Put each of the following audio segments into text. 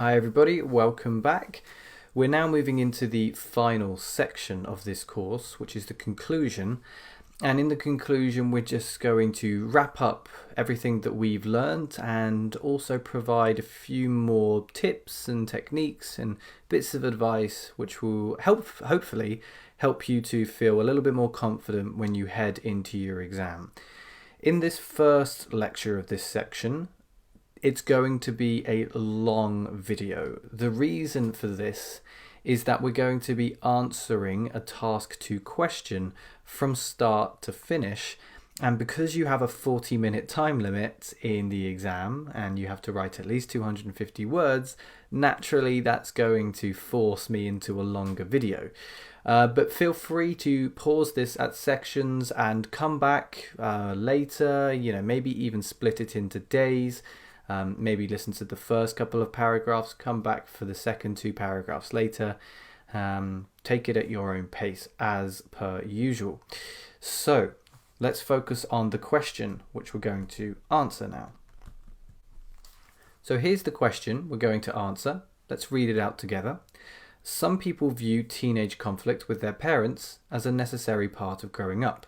Hi everybody, welcome back. We're now moving into the final section of this course, which is the conclusion. And in the conclusion, we're just going to wrap up everything that we've learned and also provide a few more tips and techniques and bits of advice which will hopefully help you to feel a little bit more confident when you head into your exam. In this first lecture of this section, it's going to be a long video. The reason for this is that we're going to be answering a task 2 question from start to finish, and because you have a 40-minute time limit in the exam and you have to write at least 250 words, naturally that's going to force me into a longer video. But feel free to pause this at sections and come back later, maybe even split it into days. Maybe listen to the first couple of paragraphs, come back for the second 2 paragraphs later. Take it at your own pace as per usual. So let's focus on the question which we're going to answer now. So here's the question we're going to answer. Let's read it out together. Some people view teenage conflict with their parents as a necessary part of growing up,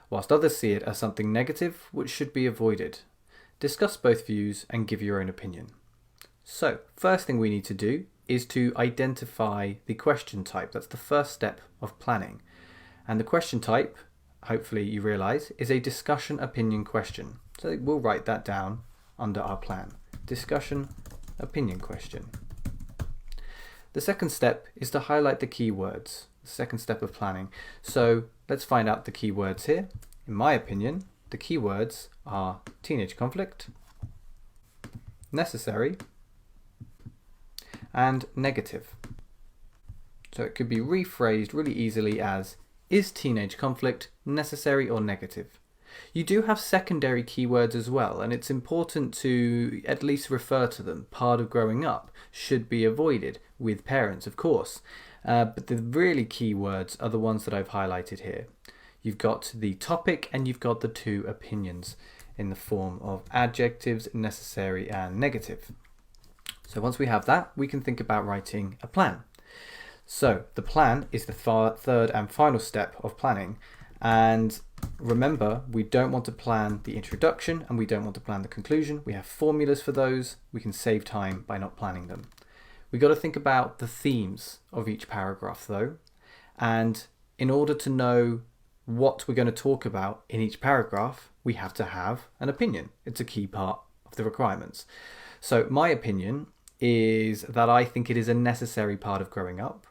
whilst others see it as something negative which should be avoided. Discuss both views and give your own opinion. So, first thing we need to do is to identify the question type. That's the first step of planning. And the question type, hopefully you realise, is a discussion opinion question. So we'll write that down under our plan. Discussion opinion question. The second step is to highlight the keywords. The second step of planning. So let's find out the keywords here. In my opinion, the keywords are teenage conflict, necessary, and negative. So it could be rephrased really easily as, is teenage conflict necessary or negative? You do have secondary keywords as well, and it's important to at least refer to them. Part of growing up should be avoided with parents, of course. But the really key words are the ones that I've highlighted here. You've got the topic and you've got the 2 opinions in the form of adjectives, necessary and negative. So once we have that, we can think about writing a plan. So the plan is the third and final step of planning. And remember, we don't want to plan the introduction and we don't want to plan the conclusion. We have formulas for those. We can save time by not planning them. We've got to think about the themes of each paragraph though. And in order to know what we're going to talk about in each paragraph, we have to have an opinion. It's a key part of the requirements. So my opinion is that I think it is a necessary part of growing up.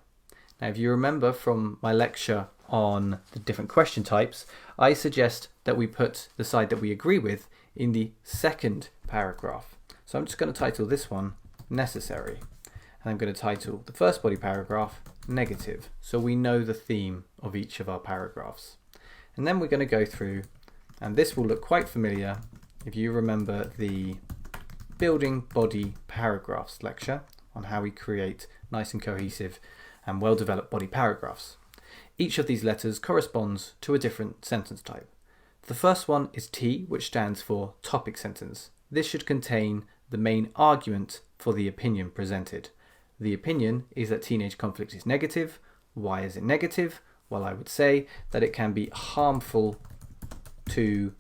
Now, if you remember from my lecture on the different question types, I suggest that we put the side that we agree with in the second paragraph. So I'm just going to title this one necessary. And I'm going to title the first body paragraph negative, so we know the theme of each of our paragraphs. And then we're going to go through, and this will look quite familiar if you remember the building body paragraphs lecture on how we create nice and cohesive and well-developed body paragraphs. Each of these letters corresponds to a different sentence type. The first one is T, which stands for topic sentence. This should contain the main argument for the opinion presented. The opinion is that teenage conflict is negative. Why is it negative? Well, I would say that it can be harmful to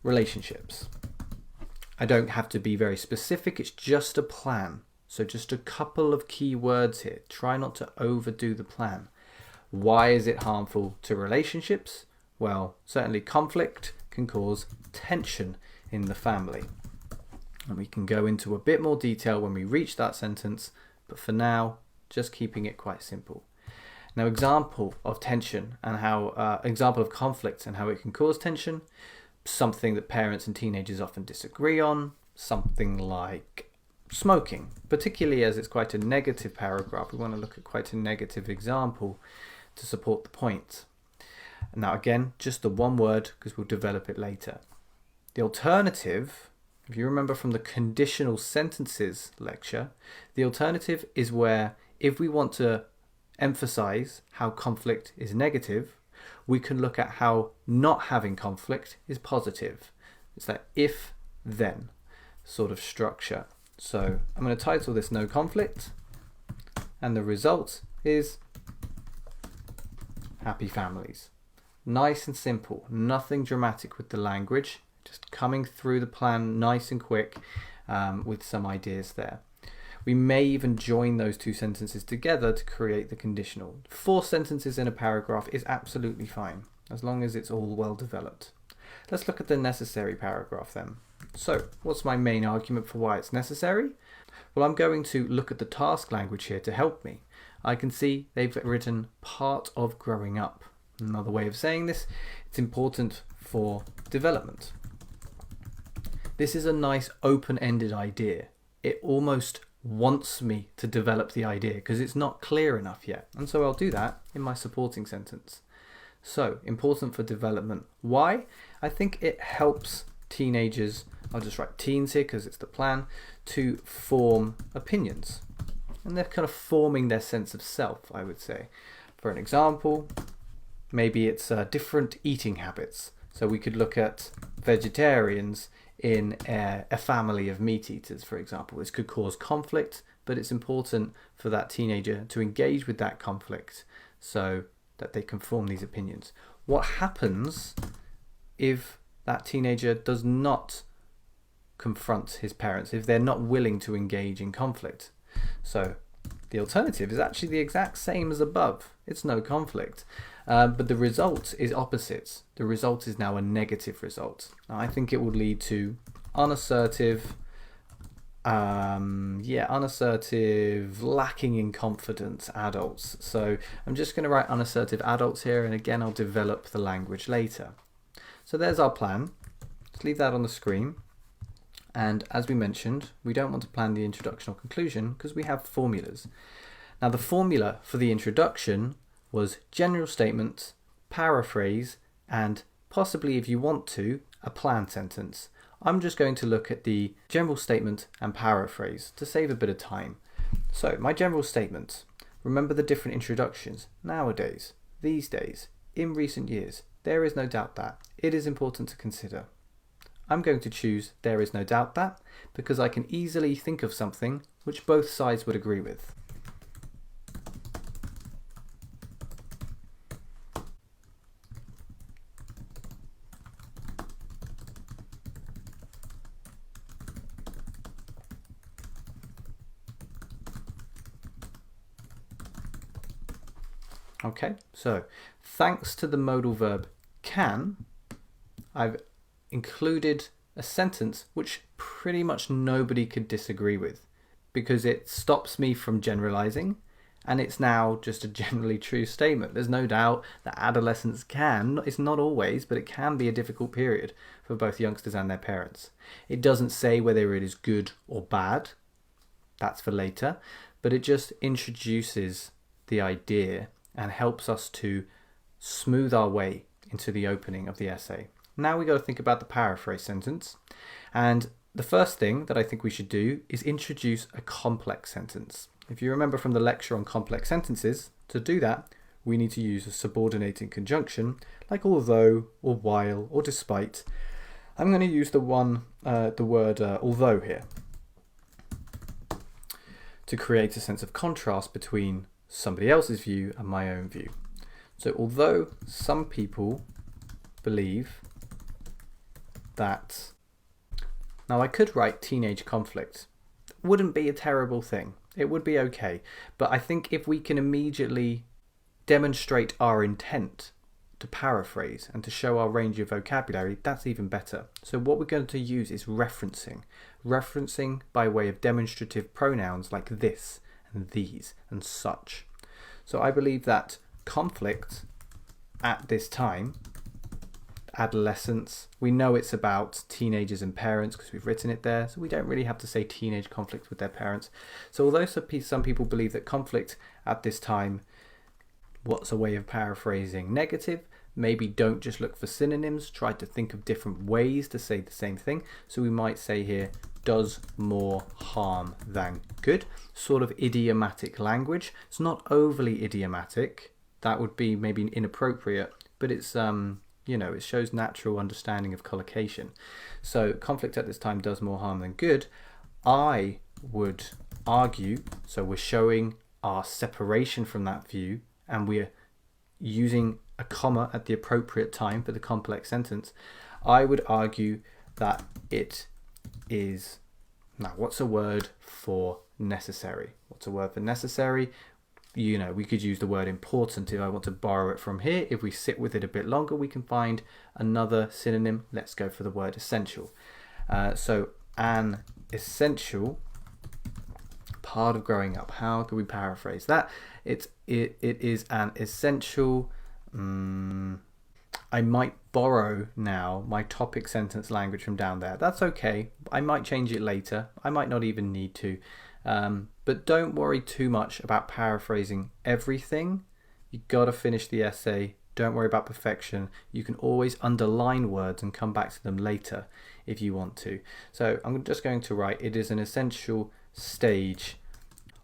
relationships. I don't have to be very specific, it's just a plan. So just a couple of key words here. Try not to overdo the plan. Why is it harmful to relationships? Well, certainly conflict can cause tension in the family. And we can go into a bit more detail when we reach that sentence, but for now, just keeping it quite simple. Now, example of tension and how example of conflict and how it can cause tension, something that parents and teenagers often disagree on, something like smoking, particularly as it's quite a negative paragraph. We want to look at quite a negative example to support the point. Now, again, just the one word because we'll develop it later. The alternative, if you remember from the conditional sentences lecture, the alternative is where if we want to emphasize how conflict is negative, we can look at how not having conflict is positive. It's that if-then sort of structure. So I'm going to title this No Conflict, and the result is happy families. Nice and simple, nothing dramatic with the language, just coming through the plan nice and quick with some ideas there. We may even join those two sentences together to create the conditional. 4 sentences in a paragraph is absolutely fine, as long as it's all well developed. Let's look at the necessary paragraph then. So, what's my main argument for why it's necessary? Well, I'm going to look at the task language here to help me. I can see they've written part of growing up. Another way of saying this, it's important for development. This is a nice open-ended idea. It almost wants me to develop the idea because it's not clear enough yet. And so I'll do that in my supporting sentence. So, important for development. Why? I think it helps teenagers, I'll just write teens here because it's the plan, to form opinions. And they're kind of forming their sense of self, I would say. For an example, maybe it's different eating habits. So we could look at vegetarians in a family of meat eaters, for example. This could cause conflict, but it's important for that teenager to engage with that conflict so that they can form these opinions. What happens if that teenager does not confront his parents, if they're not willing to engage in conflict? So the alternative is actually the exact same as above. It's no conflict. But the result is opposite. The result is now a negative result. Now, I think it will lead to unassertive, lacking in confidence adults. So I'm just going to write unassertive adults here, and again I'll develop the language later. So there's our plan. Let's leave that on the screen. And as we mentioned, we don't want to plan the introduction or conclusion because we have formulas. Now the formula for the introduction was general statement, paraphrase, and possibly, if you want to, a plan sentence. I'm just going to look at the general statement and paraphrase to save a bit of time. So my general statement, remember the different introductions, nowadays, these days, in recent years, there is no doubt that, it is important to consider. I'm going to choose there is no doubt that because I can easily think of something which both sides would agree with. Okay, so thanks to the modal verb can, I've included a sentence which pretty much nobody could disagree with because it stops me from generalizing and it's now just a generally true statement. There's no doubt that adolescence can, it's not always, but it can be a difficult period for both youngsters and their parents. It doesn't say whether it is good or bad, that's for later, but it just introduces the idea and helps us to smooth our way into the opening of the essay. Now we got to think about the paraphrase sentence. And the first thing that I think we should do is introduce a complex sentence. If you remember from the lecture on complex sentences, to do that, we need to use a subordinating conjunction like although or while or despite. I'm going to use the word although here to create a sense of contrast between somebody else's view and my own view. So although some people believe that, now I could write teenage conflict, wouldn't be a terrible thing, it would be okay, but I think if we can immediately demonstrate our intent to paraphrase and to show our range of vocabulary, that's even better. So what we're going to use is referencing by way of demonstrative pronouns like this and these and such. So I believe that conflict at this time, adolescence, we know it's about teenagers and parents because we've written it there, so we don't really have to say teenage conflict with their parents. So although some people believe that conflict at this time, what's a way of paraphrasing negative, maybe don't just look for synonyms, try to think of different ways to say the same thing. So we might say here, does more harm than good. Sort of idiomatic language. It's not overly idiomatic. That would be maybe inappropriate, but it's it shows natural understanding of collocation. So conflict at this time does more harm than good. I would argue, so we're showing our separation from that view and we're using a comma at the appropriate time for the complex sentence, I would argue that it is, now what's a word for necessary? What's a word for necessary? You know, we could use the word important if I want to borrow it from here. If we sit with it a bit longer, we can find another synonym. Let's go for the word essential. So an essential part of growing up. How can we paraphrase that? It is an essential. I might borrow now my topic sentence language from down there. That's okay. I might change it later. I might not even need to. But don't worry too much about paraphrasing everything. You got to finish the essay. Don't worry about perfection. You can always underline words and come back to them later if you want to. So I'm just going to write, it is an essential stage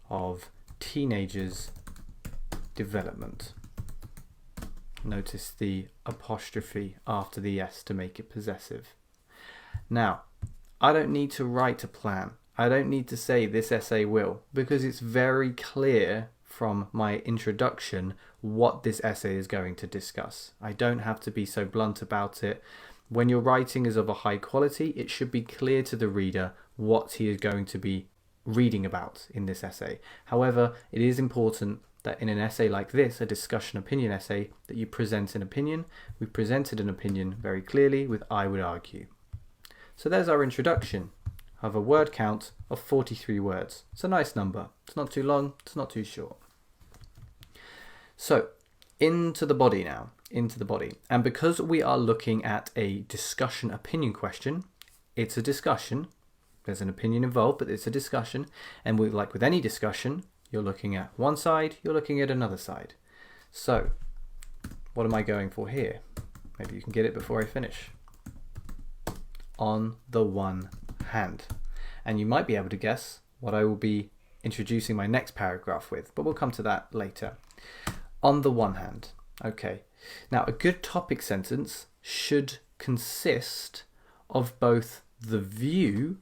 of teenagers' development. Notice the apostrophe after the S to make it possessive. Now, I don't need to write a plan. I don't need to say this essay will, because it's very clear from my introduction what this essay is going to discuss. I don't have to be so blunt about it. When your writing is of a high quality, it should be clear to the reader what he is going to be reading about in this essay. However, it is important that in an essay like this, a discussion opinion essay, that you present an opinion. We presented an opinion very clearly with I would argue. So there's our introduction. I have a word count of 43 words. It's a nice number. It's not too long, it's not too short. So into the body now, into the body. And because we are looking at a discussion opinion question, it's a discussion. There's an opinion involved, but it's a discussion. And like with any discussion, you're looking at one side, you're looking at another side. So what am I going for here? Maybe you can get it before I finish. On the one hand. And you might be able to guess what I will be introducing my next paragraph with, but we'll come to that later. On the one hand. Okay. Now, a good topic sentence should consist of both the view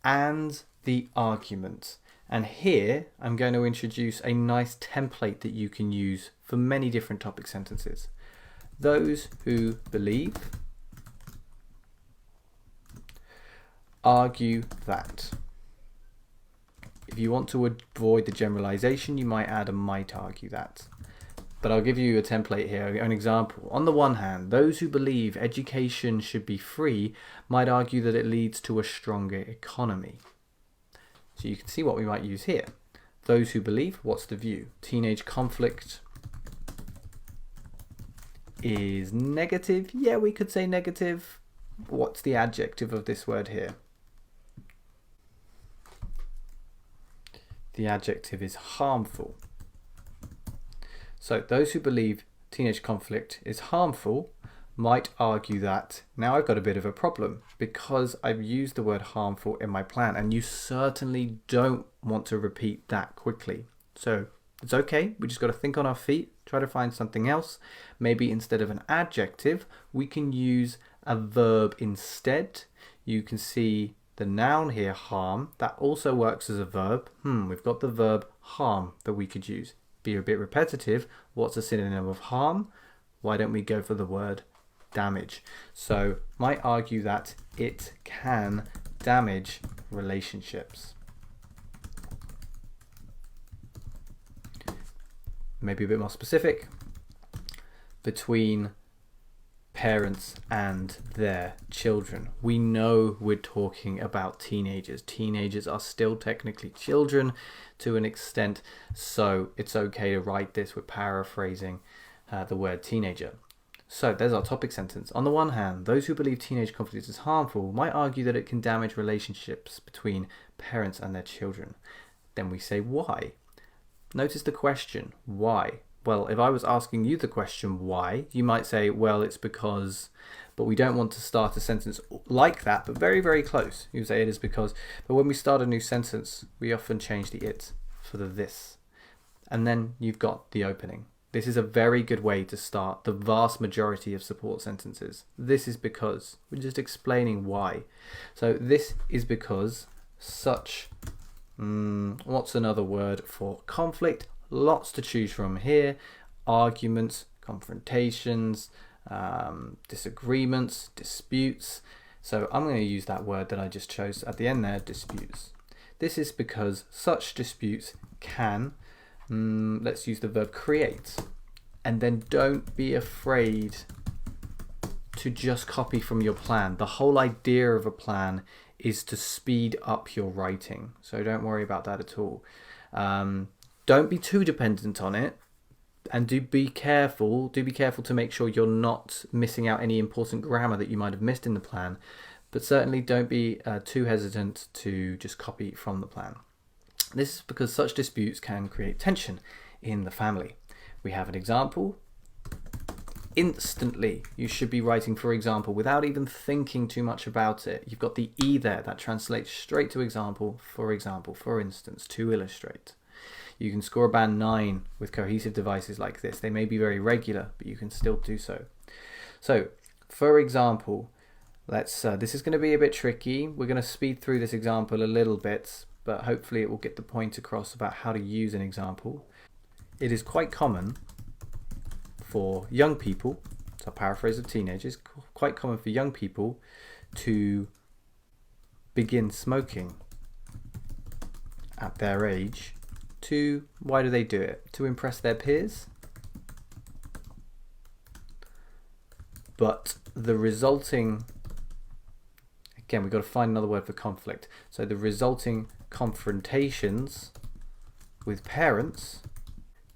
and the argument. And here I'm going to introduce a nice template that you can use for many different topic sentences. Those who believe argue that. If you want to avoid the generalization, you might add a might argue that. But I'll give you a template here, an example. On the one hand, those who believe education should be free might argue that it leads to a stronger economy. So you can see what we might use here. Those who believe, what's the view? Teenage conflict is negative. Yeah, we could say negative. What's the adjective of this word here? The adjective is harmful. So those who believe teenage conflict is harmful might argue that now I've got a bit of a problem because I've used the word harmful in my plan, and you certainly don't want to repeat that quickly. So it's okay. We just got to think on our feet, try to find something else. Maybe instead of an adjective, we can use a verb instead. You can see the noun here, harm, that also works as a verb. We've got the verb harm that we could use. Be a bit repetitive. What's a synonym of harm? Why don't we go for the word damage? So might argue that it can damage relationships. Maybe a bit more specific. Between parents and their children. We know we're talking about teenagers. Teenagers are still technically children to an extent, so it's okay to write this with paraphrasing the word teenager. So there's our topic sentence. On the one hand, those who believe teenage conflict is harmful might argue that it can damage relationships between parents and their children. Then we say why. Notice the question, why? Well, if I was asking you the question why, you might say, well, it's because, but we don't want to start a sentence like that, but very, very close. You say it is because, but when we start a new sentence, we often change the it for the this. And then you've got the opening. This is a very good way to start the vast majority of support sentences. This is because. We're just explaining why. So this is because such What's another word for conflict? Lots to choose from here. Arguments, confrontations, disagreements, disputes. So I'm going to use that word that I just chose at the end there, disputes. This is because such disputes can, let's use the verb create. And then don't be afraid to just copy from your plan. The whole idea of a plan is to speed up your writing. So don't worry about that at all. Don't be too dependent on it. And do be careful to make sure you're not missing out any important grammar that you might have missed in the plan. But certainly don't be too hesitant to just copy from the plan. This is because such disputes can create tension in the family. We have an example. Instantly, you should be writing, for example, without even thinking too much about it. You've got the E there, that translates straight to example, for instance, to illustrate. You can score a band 9 with cohesive devices like this. They may be very regular, but you can still do so. So, for example, this is going to be a bit tricky. We're going to speed through this example a little bit, but hopefully it will get the point across about how to use an example. It is quite common for young people, so I'll paraphrase of teenagers, quite common for young people to begin smoking at their age. Why do they do it? To impress their peers? But the resulting, again, we've got to find another word for conflict. So the resulting confrontations with parents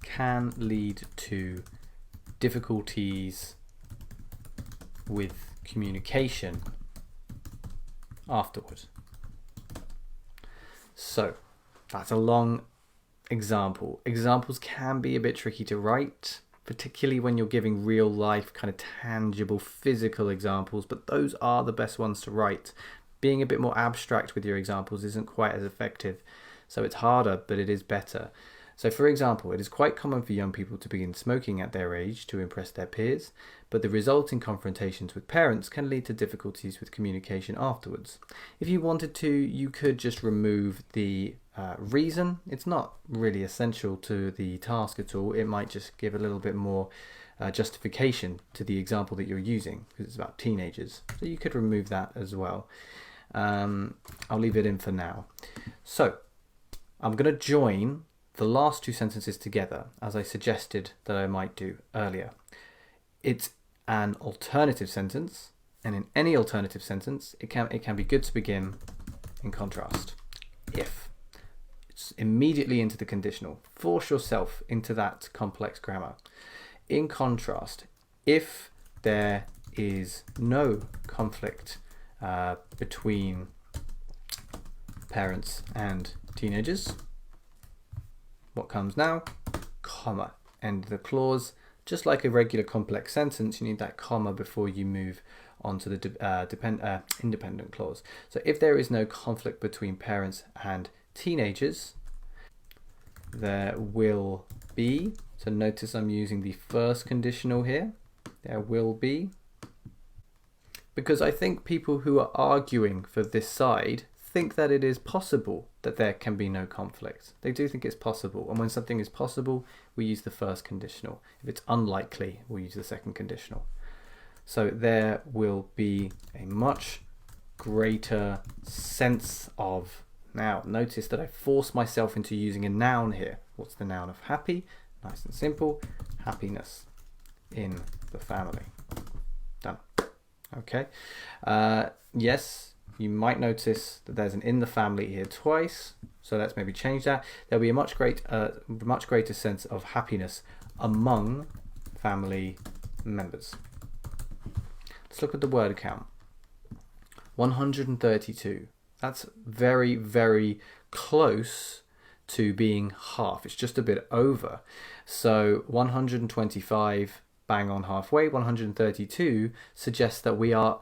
can lead to difficulties with communication afterward. So that's a long example. Examples can be a bit tricky to write, particularly when you're giving real life, kind of tangible, physical examples, but those are the best ones to write. Being a bit more abstract with your examples isn't quite as effective, so it's harder, but it is better. So for example, it is quite common for young people to begin smoking at their age to impress their peers, but the resulting confrontations with parents can lead to difficulties with communication afterwards. If you wanted to, you could just remove the reason. It's not really essential to the task at all. It might just give a little bit more justification to the example that you're using, because it's about teenagers. So you could remove that as well. I'll leave it in for now. So I'm going to join the last two sentences together, as I suggested that I might do earlier. It's an alternative sentence, and in any alternative sentence, it can be good to begin in contrast. If. It's immediately into the conditional. Force yourself into that complex grammar. In contrast, if there is no conflict between parents and teenagers, what comes now? Comma. End the clause. Just like a regular complex sentence, you need that comma before you move on to the independent clause. So if there is no conflict between parents and teenagers, there will be, so notice I'm using the first conditional here, there will be, because I think people who are arguing for this side think that it is possible that there can be no conflict. They do think it's possible, and when something is possible, we use the first conditional. If it's unlikely, we'll use the second conditional. So there will be a much greater sense of. Now, notice that I forced myself into using a noun here. What's the noun of happy? Nice and simple. Happiness in the family. Done. Okay. Yes. You might notice that there's an in the family here twice, so let's maybe change that. There'll be a much greater sense of happiness among family members. Let's look at the word count. 132. That's very, very close to being half. It's just a bit over. So 125, bang on halfway. 132 suggests that we are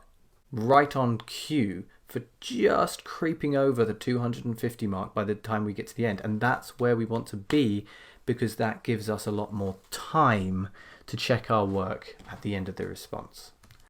right on cue for just creeping over the 250 mark by the time we get to the end. And that's where we want to be, because that gives us a lot more time to check our work at the end of the response.